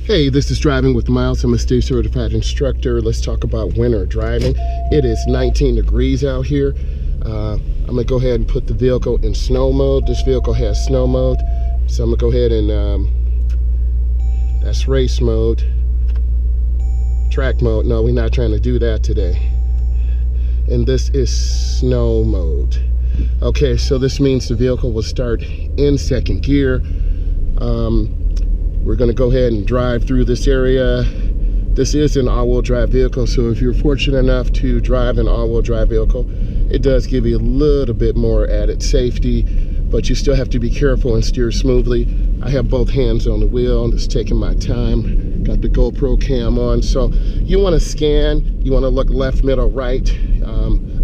Hey, this is Driving with Myles. I'm a state certified instructor. Let's talk about winter driving. It is 19 degrees out here. I'm gonna go ahead and put the vehicle in snow mode. This vehicle has snow mode. So I'm gonna go ahead and, that's race mode. Track mode, no, we're not trying to do that today. And this is snow mode. Okay, so this means the vehicle will start in second gear. We're gonna go ahead and drive through this area. This is an all-wheel drive vehicle, so if you're fortunate enough to drive an all-wheel drive vehicle, it does give you a little bit more added safety, but you still have to be careful and steer smoothly. I have both hands on the wheel, I'm just taking my time. Got the GoPro cam on, so you wanna scan, you wanna look left, middle, right.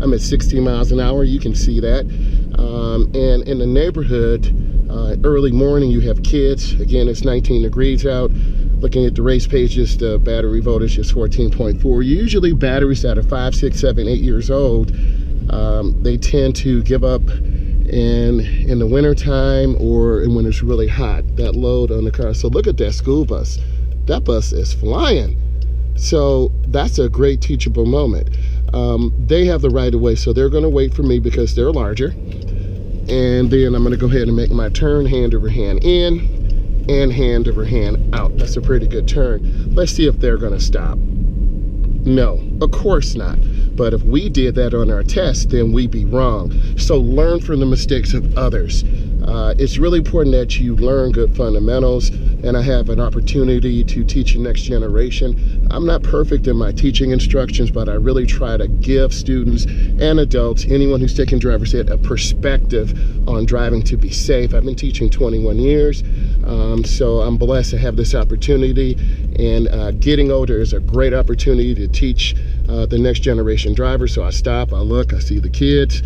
I'm at 60 miles an hour, you can see that. And in the neighborhood, early morning, you have kids. Again, it's 19 degrees out. Looking at the race pages, the battery voltage is 14.4. Usually batteries that are 5, 6, 7, 8 years old, they tend to give up in the winter time or when it's really hot, that load on the car. So look at that school bus. That bus is flying. So that's a great teachable moment. They have the right of way, so they're gonna wait for me because they're larger. And then I'm gonna go ahead and make my turn, hand over hand in and hand over hand out. That's a pretty good turn. Let's see if they're gonna stop. No, of course not. But if we did that on our test, then we'd be wrong. So learn from the mistakes of others. It's really important that you learn good fundamentals, and I have an opportunity to teach the next generation. I'm not perfect in my teaching instructions, but I really try to give students and adults, anyone who's taking driver's ed, a perspective on driving to be safe. I've been teaching 21 years, so I'm blessed to have this opportunity, and getting older is a great opportunity to teach the next generation driver. So I stop, I look, I see the kids,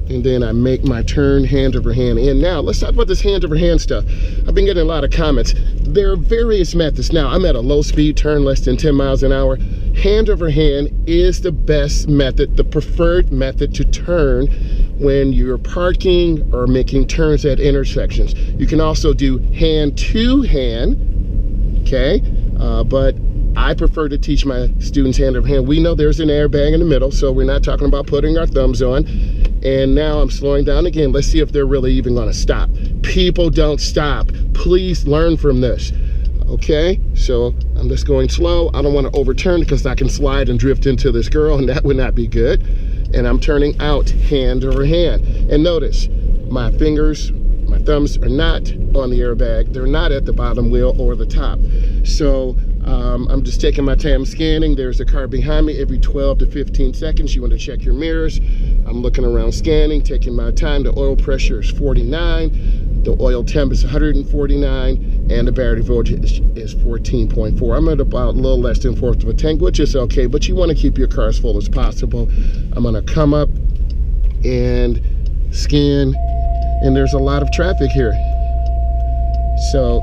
and then I make my turn, hand over hand in. Now, let's talk about this hand over hand stuff. I've been getting a lot of comments. There are various methods. Now, I'm at a low speed turn, less than 10 miles an hour. Hand over hand is the best method, the preferred method to turn when you're parking or making turns at intersections. You can also do hand to hand, okay? But I prefer to teach my students hand over hand. We know there's an airbag in the middle, so we're not talking about putting our thumbs on. And now I'm slowing down again. Let's see if they're really even gonna stop. People don't stop. Please learn from this. Okay, so I'm just going slow. I don't wanna overturn because I can slide and drift into this girl, and that would not be good. And I'm turning out hand over hand. And notice, my fingers, my thumbs are not on the airbag. They're not at the bottom wheel or the top. So I'm just taking my time scanning. There's a car behind me. Every 12 to 15 seconds, you want to check your mirrors. I'm looking around scanning, taking my time. The oil pressure is 49. The oil temp is 149. And the battery voltage is 14.4. I'm at about a little less than 1/4 of a tank, which is okay, but you want to keep your car as full as possible. I'm going to come up and scan, and there's a lot of traffic here. So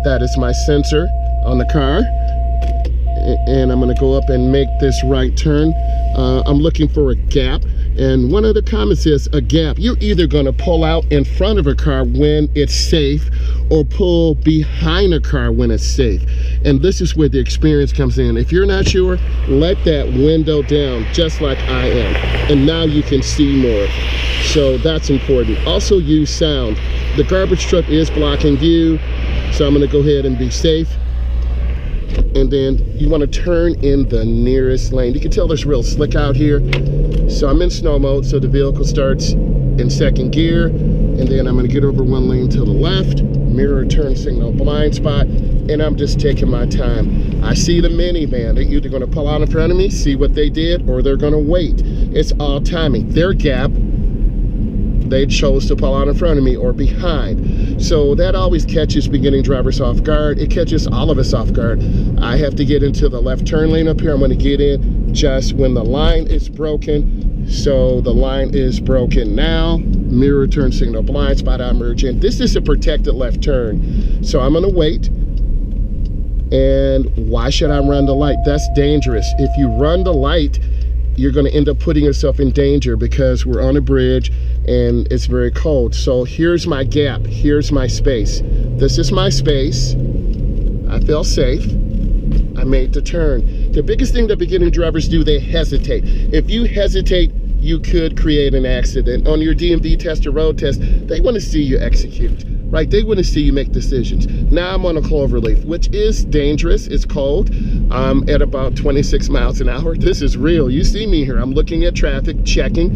that is my sensor on the car, and I'm gonna go up and make this right turn. I'm looking for a gap, and one of the comments is a gap. You're either gonna pull out in front of a car when it's safe or pull behind a car when it's safe. And this is where the experience comes in. If you're not sure, let that window down just like I am, and now you can see more. So that's important. Also use sound. The garbage truck is blocking view, so I'm gonna go ahead and be safe. And then you want to turn in the nearest lane. You can tell it's real slick out here. So I'm in snow mode, so the vehicle starts in second gear, and then I'm going to get over one lane to the left, mirror turn signal blind spot, and I'm just taking my time. I see the minivan. They're either going to pull out in front of me, see what they did, or they're going to wait. It's all timing. Their gap, they chose to pull out in front of me or behind. So that always catches beginning drivers off guard. It catches all of us off guard. I have to get into the left turn lane up here. I'm going to get in just when the line is broken. So the line is broken now. Mirror turn signal blind spot, I merge in. This is a protected left turn. So I'm going to wait. And why should I run the light? That's dangerous. If you run the light, you're going to end up putting yourself in danger because we're on a bridge and it's very cold. So here's my gap. Here's my space. This is my space. I felt safe. I made the turn. The biggest thing that beginning drivers do, they hesitate. If you hesitate, you could create an accident. On your DMV test or road test, they want to see you execute, right? They want to see you make decisions. Now I'm on a cloverleaf, which is dangerous. It's cold. I'm at about 26 miles an hour. This is real. You see me here. I'm looking at traffic, checking,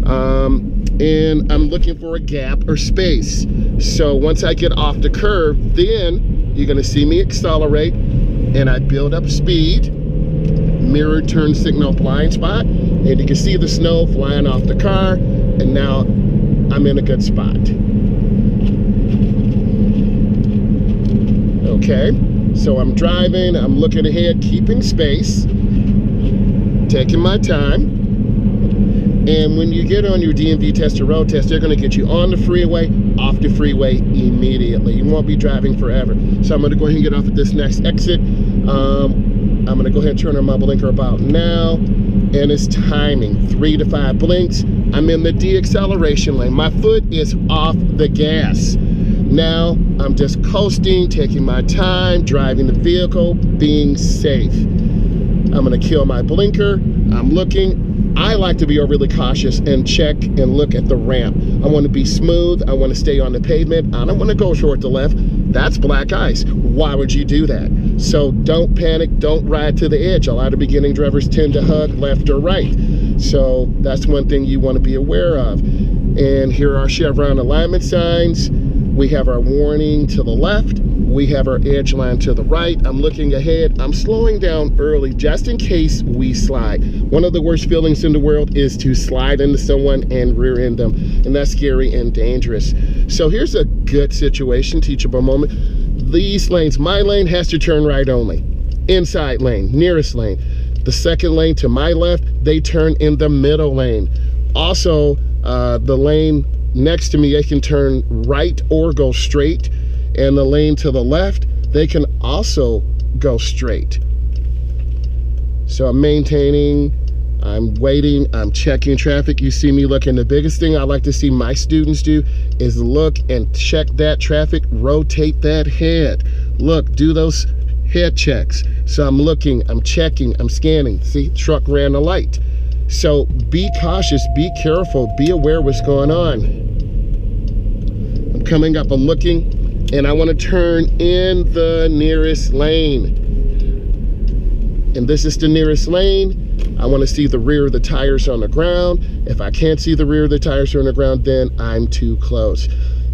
and I'm looking for a gap or space. So once I get off the curve, then you're going to see me accelerate, and I build up speed. Mirror turn signal blind spot, and you can see the snow flying off the car, and now I'm in a good spot. Okay, so I'm driving, I'm looking ahead, keeping space, taking my time. And when you get on your DMV test or road test, they're going to get you on the freeway, off the freeway immediately. You won't be driving forever. So I'm going to go ahead and get off at this next exit. I'm going to go ahead and turn on my blinker about now. And it's timing, 3 to 5 blinks. I'm in the deceleration lane. My foot is off the gas. Now I'm just coasting, taking my time, driving the vehicle, being safe. I'm going to kill my blinker. I'm looking. I like to be overly cautious and check and look at the ramp. I want to be smooth. I want to stay on the pavement. I don't want to go short to left. That's black ice. Why would you do that? So don't panic. Don't ride to the edge. A lot of beginning drivers tend to hug left or right. So that's one thing you want to be aware of. And here are our chevron alignment signs. We have our warning to the left. We have our edge line to the right. I'm looking ahead. I'm slowing down early just in case we slide. One of the worst feelings in the world is to slide into someone and rear end them. And that's scary and dangerous. So here's a good situation, teachable moment. These lanes, my lane has to turn right only. Inside lane, nearest lane. The second lane to my left, they turn in the middle lane. Also, the lane next to me, they can turn right or go straight. And the lane to the left, they can also go straight. So I'm maintaining, I'm waiting, I'm checking traffic. You see me looking. The biggest thing I like to see my students do is look and check that traffic, rotate that head. Look, do those head checks. So I'm looking, I'm checking, I'm scanning. See, truck ran a light. So be cautious, be careful, be aware what's going on. I'm coming up, I'm looking, and I want to turn in the nearest lane. And this is the nearest lane. I want to see the rear of the tires on the ground. If I can't see the rear of the tires on the ground, then I'm too close.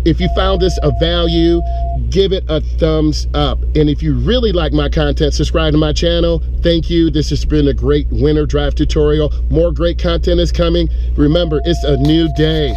If you found this of value, give it a thumbs up. And if you really like my content, subscribe to my channel. Thank you. This has been a great winter drive tutorial. More great content is coming. Remember, it's a new day.